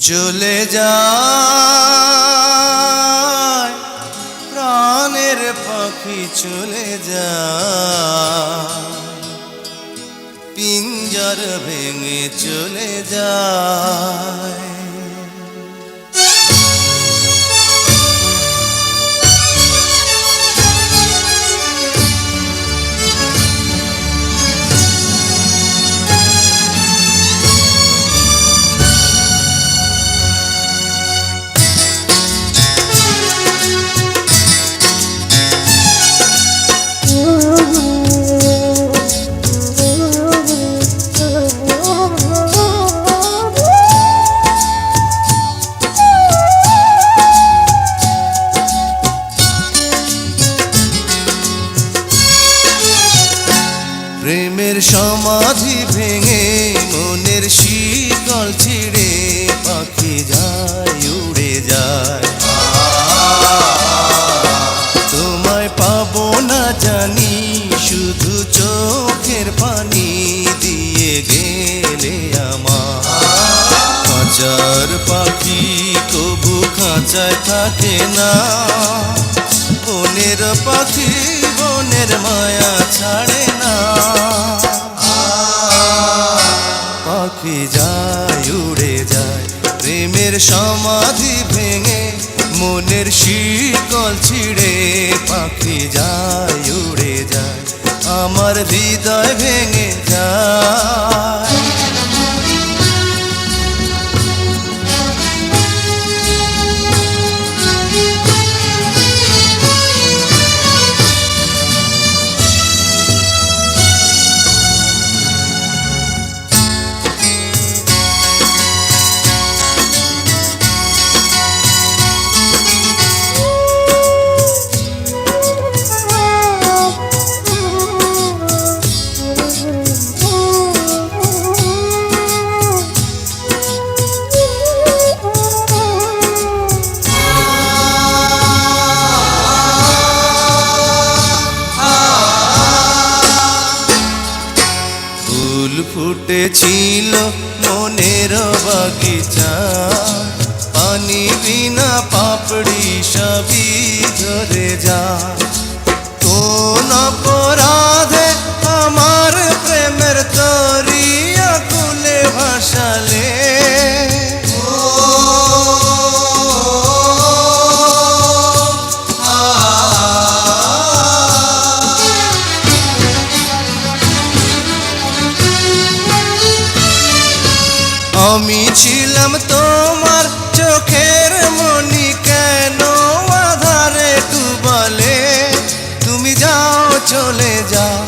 চলে যায় প্রাণের পাখি চলে যায়, পিঞ্জর ভেঙে চলে যায়। প্রেমের সমাধি ভেঙে মনের শিকল ছিঁড়ে পাখি যায় উড়ে যায়। তোমায় পাবো না জানি শুধু চোখের পানি দিয়ে গেলে আমার। খাঁচার পাখি কবু খাঁচায় থাকে না, বনের পাখি বনের মায়া ছাড়ে না। পাখি যায় উড়ে যায় প্রেমের সমাধি ভেঙে মনের শিকল ছিঁড়ে পাখি যায় উড়ে যায়, আমার হৃদয় ভেঙে যায়। ফুটেছিল মনের বাগিচা, পানি বিনা পাপড়ি সবই ঝরে যায়। কোন অপরাধে আমার প্রেমের তরিয়া কুলে ভাসালে, আমি ছিলাম তোমার চোখের মনি, কেন আধারে ডুবালে? তুমি যাও চলে যাও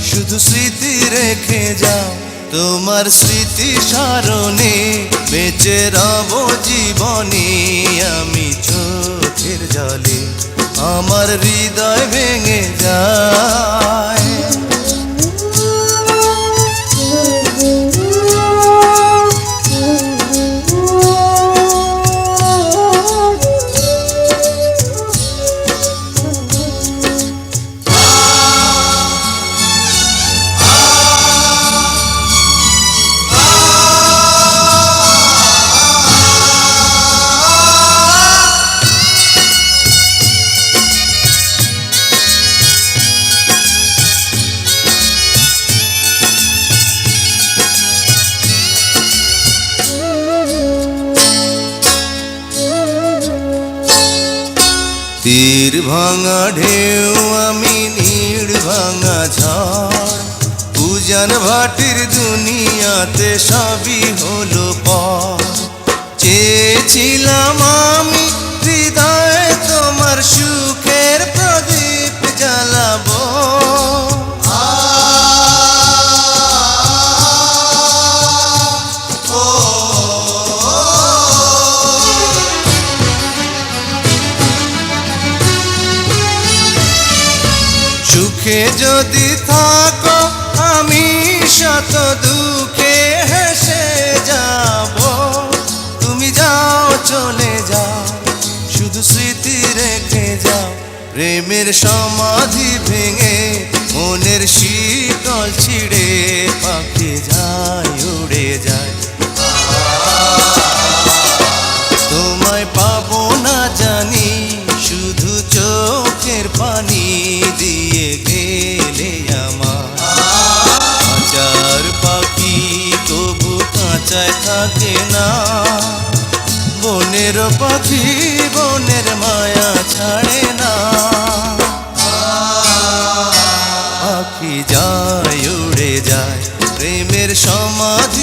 শুধু স্মৃতি রেখে যাও, তোমার স্মৃতি স্মরণে বেঁচে রব জীবনে। আমি চোখের জলে আমার হৃদয় ভেঙে যায়। তীর ভাঙা ঢেউ আমি নীড় ভাঙা ঝড়, উজান ভাটির দুনিয়াতে সবই হলো পর। চেয়েছিলাম আমি হৃদয়ে তোমার সুখের প্রদীপ জ্বালাবো, সুখে যদি থাকো আমি শত দুঃখে হেসে যাব। তুমি যাও চলে যাও শুধু স্মৃতি রেখে যাও, প্রেমের সমাধি ভেঙে মনের শীতল ছিঁড়ে পাখি যায় উড়ে যায়। চোখের পানি দিয়ে গেলে আমার কাঁচার পাখি তবু কাঁচায় থাকে না বনের পাখি বনের মায়া ছাড়ে না পাখি যায় উড়ে যায় প্রেমের সমাধি